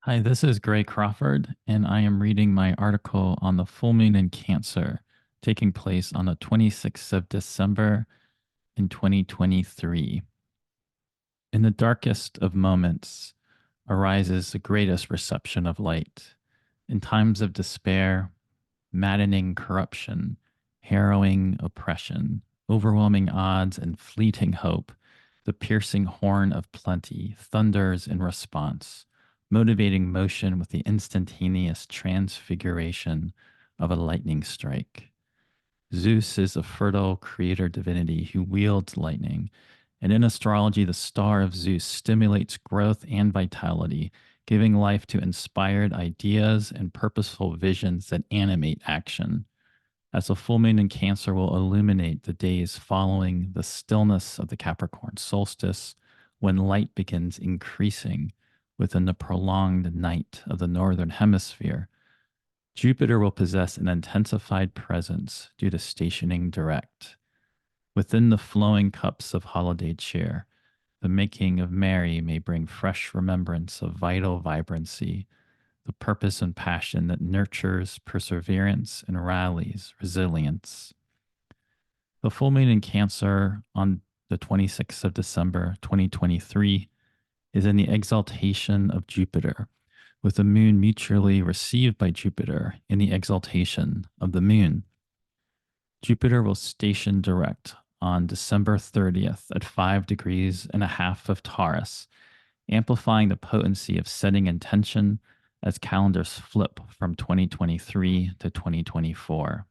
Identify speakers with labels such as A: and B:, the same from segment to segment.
A: Hi, this is Gray Crawford, and I am reading my article on the full moon in Cancer taking place on the 26th of December in 2023. In the darkest of moments arises the greatest reception of light. In times of despair, maddening corruption, harrowing oppression, overwhelming odds, and fleeting hope, the piercing horn of plenty thunders in response, motivating motion with the instantaneous transfiguration of a lightning strike. Zeus is a fertile creator divinity who wields lightning, and in astrology, the star of Zeus stimulates growth and vitality, giving life to inspired ideas and purposeful visions that animate action. As the full moon in Cancer will illuminate the days following the stillness of the Capricorn solstice, when light begins increasing within the prolonged night of the northern hemisphere, Jupiter will possess an intensified presence due to stationing direct. Within the flowing cups of holiday cheer, the making of merry may bring fresh remembrance of vital vibrancy, the purpose and passion that nurtures perseverance and rallies resilience. The full moon in Cancer on the 26th of December 2023 is in the exaltation of Jupiter, with the moon mutually received by Jupiter in the exaltation of the moon. Jupiter will station direct on December 30th at 5 degrees and a half of Taurus, amplifying the potency of setting intention as calendars flip from 2023 to 2024.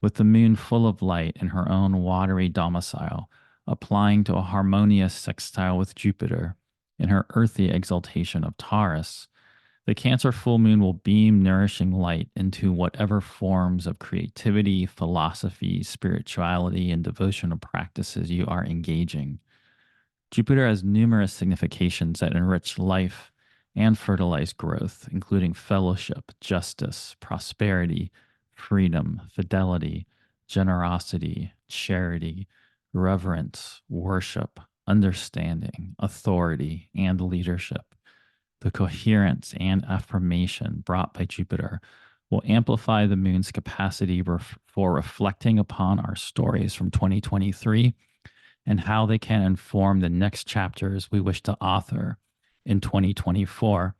A: With the moon full of light in her own watery domicile, applying to a harmonious sextile with Jupiter in her earthy exaltation of Taurus, the Cancer full moon will beam nourishing light into whatever forms of creativity, philosophy, spirituality, and devotional practices you are engaging. Jupiter has numerous significations that enrich life and fertilize growth, including fellowship, justice, prosperity, freedom, fidelity, generosity, charity, reverence, worship, understanding, authority, and leadership. The coherence and affirmation brought by Jupiter will amplify the moon's capacity for reflecting upon our stories from 2023 and how they can inform the next chapters we wish to author in 2024.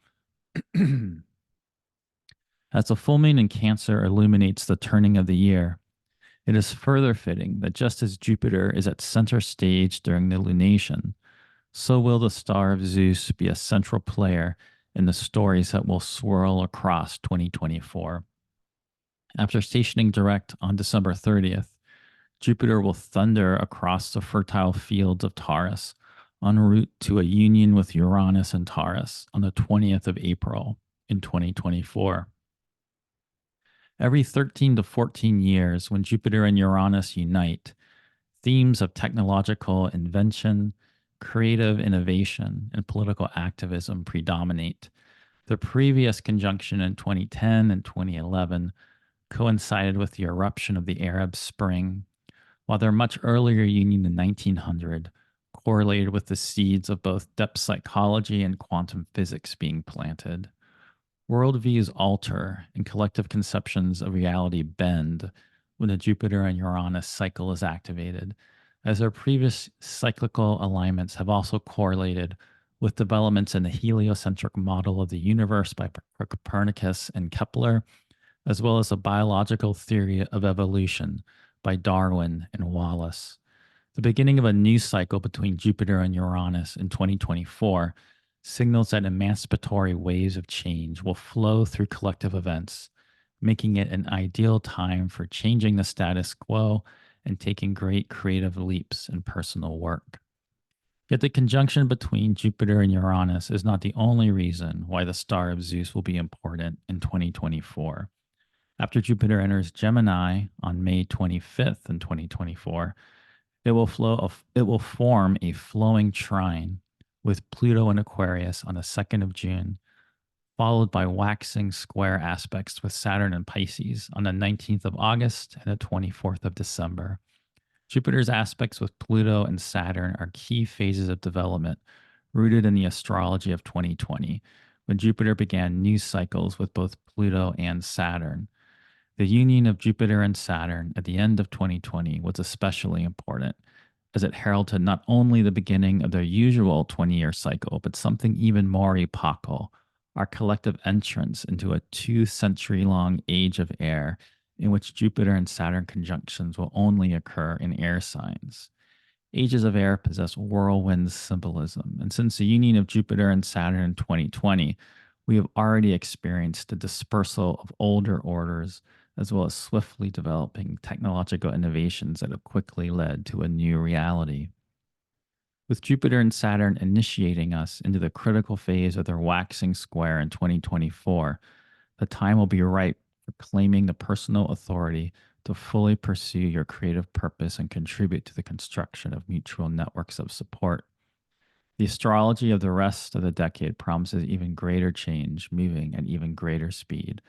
A: As the full moon in Cancer illuminates the turning of the year, it is further fitting that just as Jupiter is at center stage during the lunation, so will the star of Zeus be a central player in the stories that will swirl across 2024. After stationing direct on December 30th, Jupiter will thunder across the fertile fields of Taurus en route to a union with Uranus and Taurus on the 20th of April in 2024. Every 13 to 14 years, when Jupiter and Uranus unite, themes of technological invention, creative innovation, and political activism predominate. The previous conjunction in 2010 and 2011 coincided with the eruption of the Arab Spring, while their much earlier union in 1900 correlated with the seeds of both depth psychology and quantum physics being planted. Worldviews alter and collective conceptions of reality bend when the Jupiter and Uranus cycle is activated, as their previous cyclical alignments have also correlated with developments in the heliocentric model of the universe by Copernicus and Kepler, as well as the biological theory of evolution by Darwin and Wallace. The beginning of a new cycle between Jupiter and Uranus in 2024 signals that emancipatory waves of change will flow through collective events, making it an ideal time for changing the status quo and taking great creative leaps in personal work. Yet the conjunction between Jupiter and Uranus is not the only reason why the star of Zeus will be important in 2024. After Jupiter enters Gemini on May 25th in 2024, it will form a flowing trine with Pluto in Aquarius on the 2nd of June, followed by waxing square aspects with Saturn and Pisces on the 19th of August and the 24th of December. Jupiter's aspects with Pluto and Saturn are key phases of development rooted in the astrology of 2020, when Jupiter began new cycles with both Pluto and Saturn. The union of Jupiter and Saturn at the end of 2020 was especially important, as it heralded not only the beginning of their usual 20-year cycle, but something even more epochal, our collective entrance into a 2-century long age of air in which Jupiter and Saturn conjunctions will only occur in air signs. Ages of air possess whirlwind symbolism, and since the union of Jupiter and Saturn in 2020, we have already experienced the dispersal of older orders as well as swiftly developing technological innovations that have quickly led to a new reality. With Jupiter and Saturn initiating us into the critical phase of their waxing square in 2024, the time will be ripe for claiming the personal authority to fully pursue your creative purpose and contribute to the construction of mutual networks of support. The astrology of the rest of the decade promises even greater change, moving at even greater speed,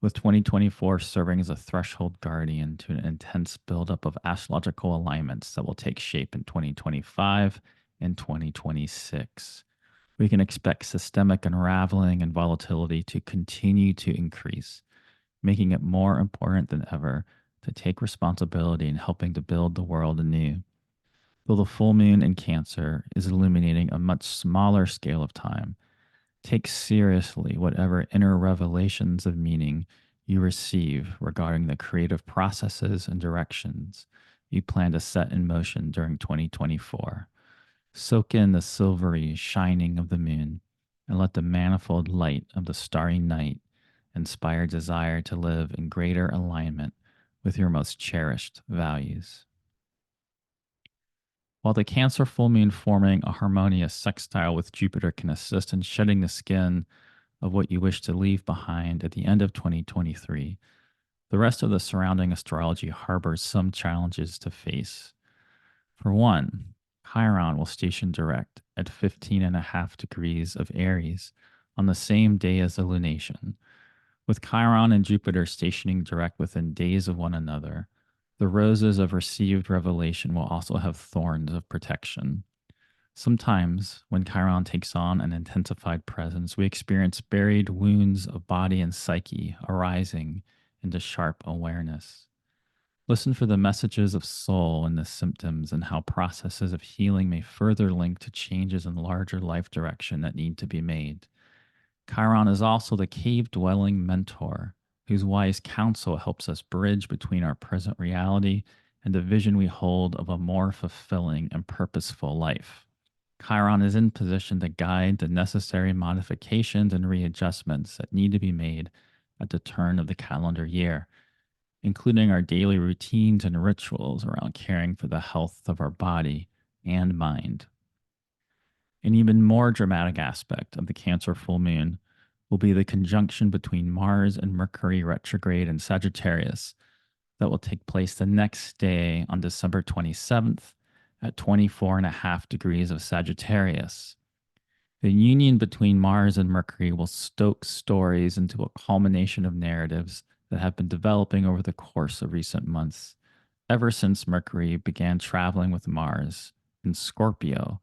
A: with 2024 serving as a threshold guardian to an intense buildup of astrological alignments that will take shape in 2025 and 2026. We can expect systemic unraveling and volatility to continue to increase, making it more important than ever to take responsibility in helping to build the world anew. Though the full moon in Cancer is illuminating a much smaller scale of time, take seriously whatever inner revelations of meaning you receive regarding the creative processes and directions you plan to set in motion during 2024. Soak in the silvery shining of the moon and let the manifold light of the starry night inspire desire to live in greater alignment with your most cherished values. While the Cancer full moon forming a harmonious sextile with Jupiter can assist in shedding the skin of what you wish to leave behind at the end of 2023, the rest of the surrounding astrology harbors some challenges to face. For one, Chiron will station direct at 15.5 degrees of Aries on the same day as the lunation. With Chiron and Jupiter stationing direct within days of one another, the roses of received revelation will also have thorns of protection. Sometimes, when Chiron takes on an intensified presence, we experience buried wounds of body and psyche arising into sharp awareness. Listen for the messages of soul in the symptoms and how processes of healing may further link to changes in larger life direction that need to be made. Chiron is also the cave dwelling mentor whose wise counsel helps us bridge between our present reality and the vision we hold of a more fulfilling and purposeful life. Chiron is in position to guide the necessary modifications and readjustments that need to be made at the turn of the calendar year, including our daily routines and rituals around caring for the health of our body and mind. An even more dramatic aspect of the Cancer full moon will be the conjunction between Mars and Mercury retrograde in Sagittarius that will take place the next day on December 27th at 24.5 degrees of Sagittarius. The union between Mars and Mercury will stoke stories into a culmination of narratives that have been developing over the course of recent months, ever since Mercury began traveling with Mars in Scorpio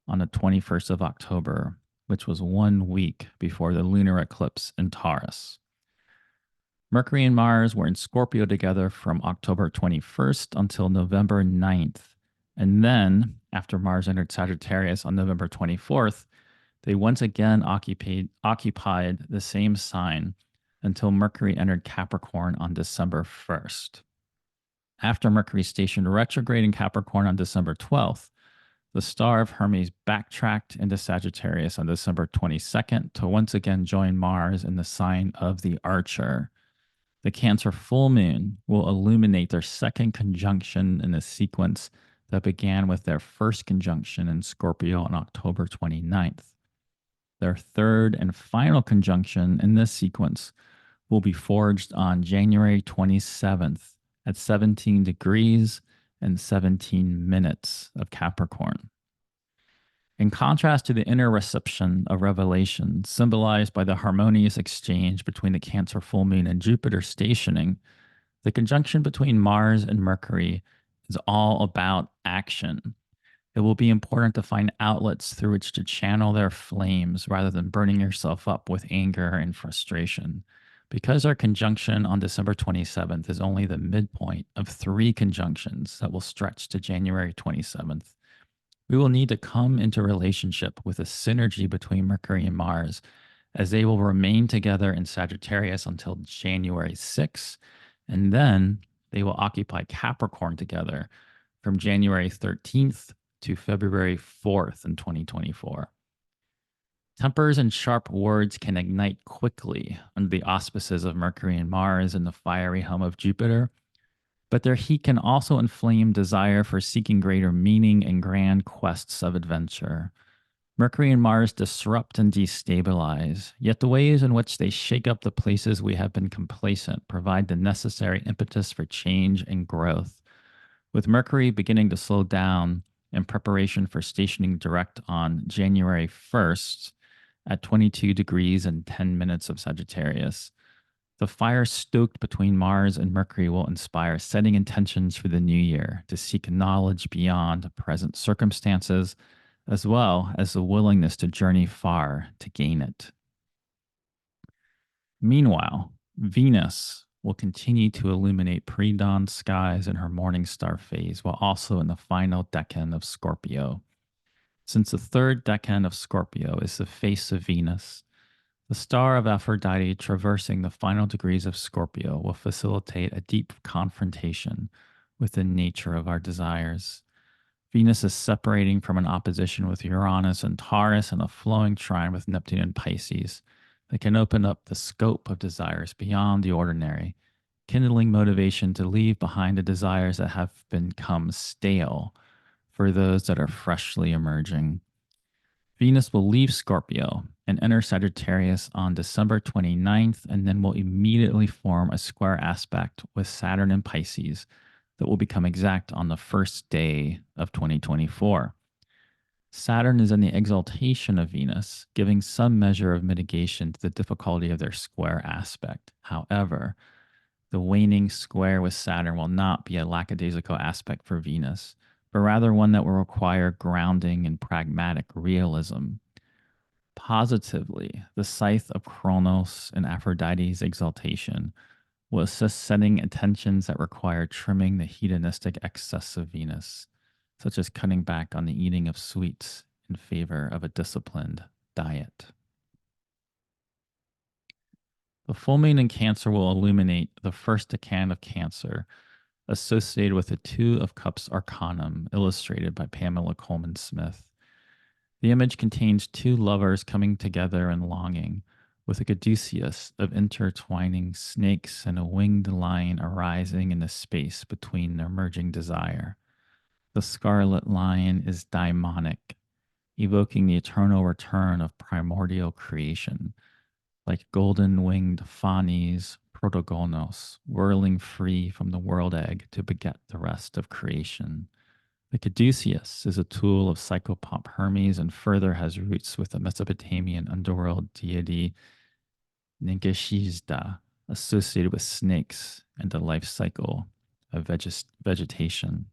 A: on the 21st of October, which was 1 week before the lunar eclipse in Taurus. Mercury and Mars were in Scorpio together from October 21st until November 9th. And then, after Mars entered Sagittarius on November 24th, they once again occupied the same sign until Mercury entered Capricorn on December 1st. After Mercury stationed retrograde in Capricorn on December 12th, the star of Hermes backtracked into Sagittarius on December 22nd to once again join Mars in the sign of the Archer. The Cancer full moon will illuminate their second conjunction in a sequence that began with their first conjunction in Scorpio on October 29th. Their third and final conjunction in this sequence will be forged on January 27th at 17 degrees and 17 minutes of Capricorn. In contrast to the inner reception of revelation symbolized by the harmonious exchange between the Cancer full moon and Jupiter stationing, the conjunction between Mars and Mercury is all about action. It will be important to find outlets through which to channel their flames rather than burning yourself up with anger and frustration. Because our conjunction on December 27th is only the midpoint of three conjunctions that will stretch to January 27th, we will need to come into relationship with a synergy between Mercury and Mars, as they will remain together in Sagittarius until January 6th, and then they will occupy Capricorn together from January 13th to February 4th in 2024. Tempers and sharp words can ignite quickly under the auspices of Mercury and Mars in the fiery home of Jupiter, but their heat can also inflame desire for seeking greater meaning and grand quests of adventure. Mercury and Mars disrupt and destabilize, yet the ways in which they shake up the places we have been complacent provide the necessary impetus for change and growth. With Mercury beginning to slow down in preparation for stationing direct on January 1st at 22 degrees and 10 minutes of Sagittarius, the fire stoked between Mars and Mercury will inspire setting intentions for the new year to seek knowledge beyond present circumstances, as well as the willingness to journey far to gain it. Meanwhile, Venus will continue to illuminate pre-dawn skies in her morning star phase, while also in the final decan of Scorpio. Since the third decan of Scorpio is the face of Venus, the star of Aphrodite traversing the final degrees of Scorpio will facilitate a deep confrontation with the nature of our desires. Venus is separating from an opposition with Uranus and Taurus and a flowing trine with Neptune and Pisces that can open up the scope of desires beyond the ordinary, kindling motivation to leave behind the desires that have become stale for those that are freshly emerging. Venus will leave Scorpio and enter Sagittarius on December 29th, and then will immediately form a square aspect with Saturn in Pisces that will become exact on the first day of 2024. Saturn is in the exaltation of Venus, giving some measure of mitigation to the difficulty of their square aspect. However, the waning square with Saturn will not be a lackadaisical aspect for Venus, but rather one that will require grounding and pragmatic realism. Positively, the scythe of Kronos and Aphrodite's exaltation will assist setting intentions that require trimming the hedonistic excess of Venus, such as cutting back on the eating of sweets in favor of a disciplined diet. The full moon in Cancer will illuminate the first decan of Cancer, associated with the Two of Cups Arcanum, illustrated by Pamela Coleman Smith. The image contains two lovers coming together in longing, with a caduceus of intertwining snakes and a winged lion arising in the space between their merging desire. The scarlet lion is daimonic, evoking the eternal return of primordial creation, like golden-winged Phanes protogonos, whirling free from the world egg to beget the rest of creation. The caduceus is a tool of psychopomp Hermes and further has roots with the Mesopotamian underworld deity Ningishizda, associated with snakes and the life cycle of vegetation.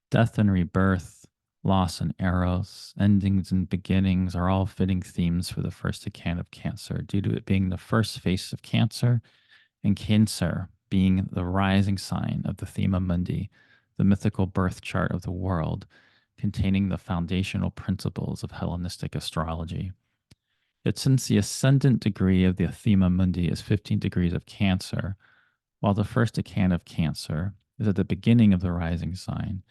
A: Death and rebirth, loss and eros, endings and beginnings are all fitting themes for the first decan of Cancer, due to it being the first face of Cancer, and Cancer being the rising sign of the Thema Mundi, the mythical birth chart of the world, containing the foundational principles of Hellenistic astrology. Yet since the ascendant degree of the Thema Mundi is 15 degrees of Cancer, while the first decan of Cancer is at the beginning of the rising sign,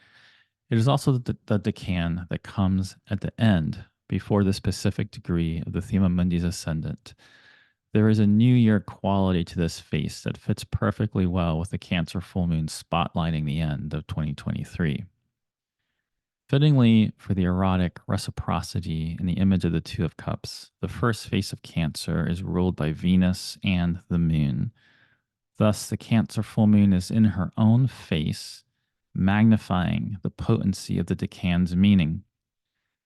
A: it is also the decan that comes at the end before the specific degree of the Thema Mundi's ascendant. There is a New Year quality to this face that fits perfectly well with the Cancer full moon spotlighting the end of 2023. Fittingly for the erotic reciprocity in the image of the Two of Cups, the first face of Cancer is ruled by Venus and the moon. Thus, the Cancer full moon is in her own face, magnifying the potency of the decan's meaning.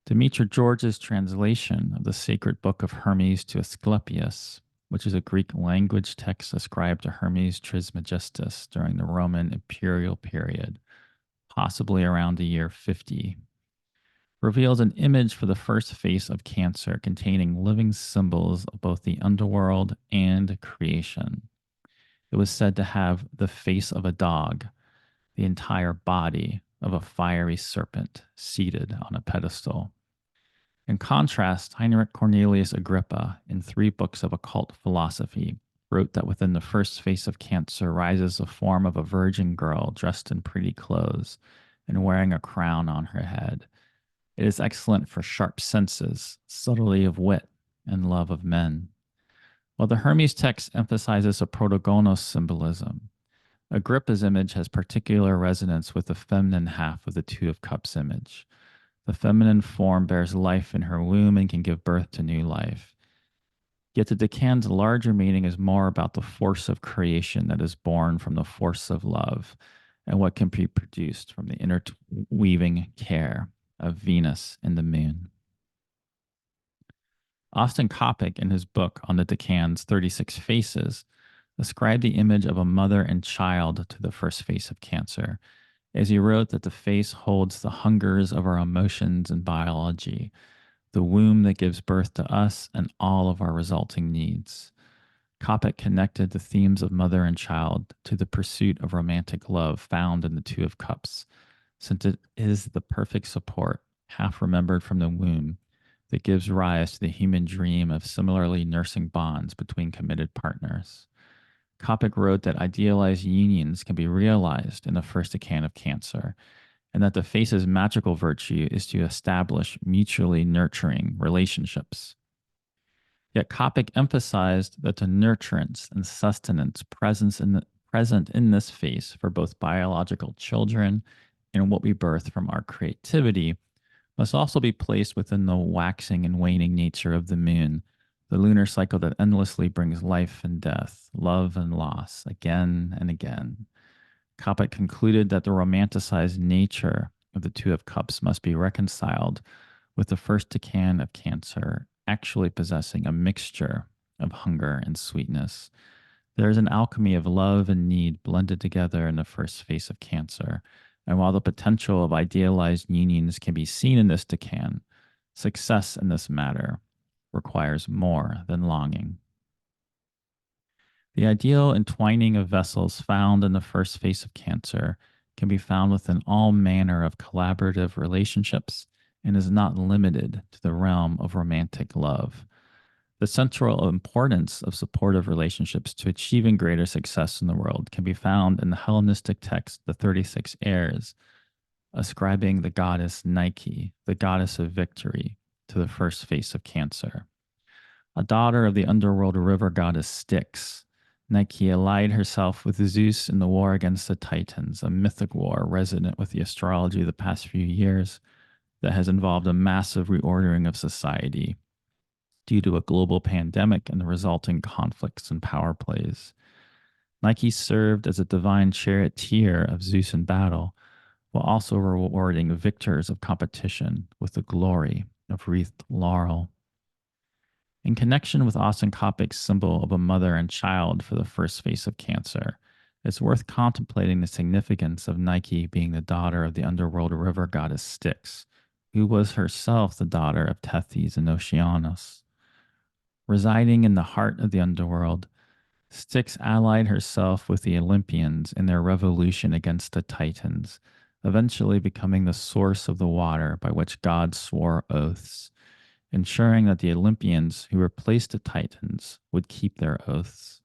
A: Demetra George's translation of the sacred book of Hermes to Asclepius, which is a Greek language text ascribed to Hermes Trismegistus during the Roman imperial period, possibly around the year 50, reveals an image for the first face of Cancer containing living symbols of both the underworld and creation. It was said to have the face of a dog, the entire body of a fiery serpent seated on a pedestal. In contrast, Heinrich Cornelius Agrippa, in 3 books of occult philosophy, wrote that within the first face of Cancer rises the form of a virgin girl dressed in pretty clothes and wearing a crown on her head. It is excellent for sharp senses, subtlety of wit, and love of men. While the Hermes text emphasizes a protogonos symbolism, Agrippa's image has particular resonance with the feminine half of the Two of Cups image. The feminine form bears life in her womb and can give birth to new life. Yet the decan's larger meaning is more about the force of creation that is born from the force of love and what can be produced from the interweaving care of Venus and the moon. Austin Coppock, in his book on the decan's 36 faces, ascribed the image of a mother and child to the first face of Cancer, as he wrote that the face holds the hungers of our emotions and biology, the womb that gives birth to us and all of our resulting needs. Coppock connected the themes of mother and child to the pursuit of romantic love found in the Two of Cups, since it is the perfect support, half remembered from the womb, that gives rise to the human dream of similarly nursing bonds between committed partners. Coppock wrote that idealized unions can be realized in the first decan of Cancer, and that the face's magical virtue is to establish mutually nurturing relationships. Yet Coppock emphasized that the nurturance and sustenance present in this face for both biological children and what we birth from our creativity must also be placed within the waxing and waning nature of the moon, the lunar cycle that endlessly brings life and death, love and loss, again and again. Coppock concluded that the romanticized nature of the Two of Cups must be reconciled with the first decan of Cancer actually possessing a mixture of hunger and sweetness. There is an alchemy of love and need blended together in the first face of Cancer, and while the potential of idealized unions can be seen in this decan, success in this matter requires more than longing. The ideal entwining of vessels found in the first face of Cancer can be found within all manner of collaborative relationships and is not limited to the realm of romantic love. The central importance of supportive relationships to achieving greater success in the world can be found in the Hellenistic text, the 36 Heirs, ascribing the goddess Nike, the goddess of victory, to the first face of Cancer. A daughter of the underworld river goddess Styx, Nike allied herself with Zeus in the war against the Titans, a mythic war resonant with the astrology of the past few years that has involved a massive reordering of society due to a global pandemic and the resulting conflicts and power plays. Nike served as a divine charioteer of Zeus in battle, while also rewarding victors of competition with the glory of wreathed laurel. In connection with Austin Coppock's symbol of a mother and child for the first face of Cancer, it's worth contemplating the significance of Nike being the daughter of the underworld river goddess Styx, who was herself the daughter of Tethys and Oceanus. Residing in the heart of the underworld, Styx allied herself with the Olympians in their revolution against the Titans, eventually becoming the source of the water by which gods swore oaths, ensuring that the Olympians who replaced the Titans would keep their oaths.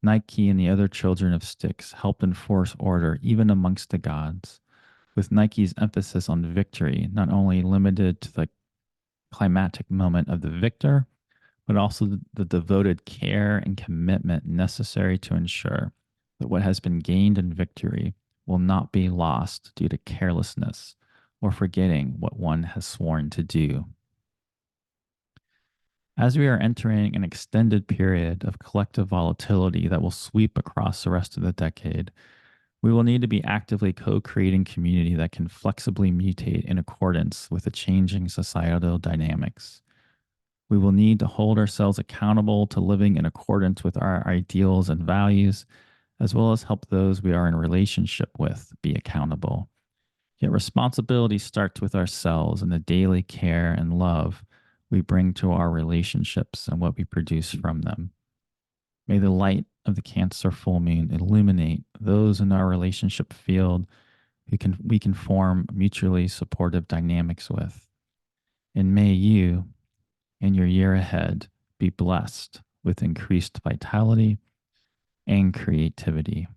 A: Nike and the other children of Styx helped enforce order even amongst the gods, with Nike's emphasis on victory not only limited to the climactic moment of the victor, but also the devoted care and commitment necessary to ensure that what has been gained in victory will not be lost due to carelessness or forgetting what one has sworn to do. As we are entering an extended period of collective volatility that will sweep across the rest of the decade, we will need to be actively co-creating community that can flexibly mutate in accordance with the changing societal dynamics. We will need to hold ourselves accountable to living in accordance with our ideals and values, as well as help those we are in relationship with be accountable. Yet responsibility starts with ourselves and the daily care and love we bring to our relationships and what we produce from them. May the light of the Cancer full moon illuminate those in our relationship field who we can form mutually supportive dynamics with. And may you and your year ahead be blessed with increased vitality and creativity.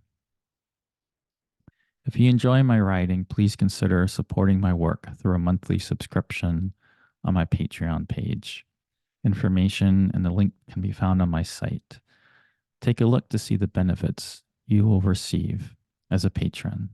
A: If you enjoy my writing, please consider supporting my work through a monthly subscription on my Patreon page. Information and the link can be found on my site. Take a look to see the benefits you will receive as a patron.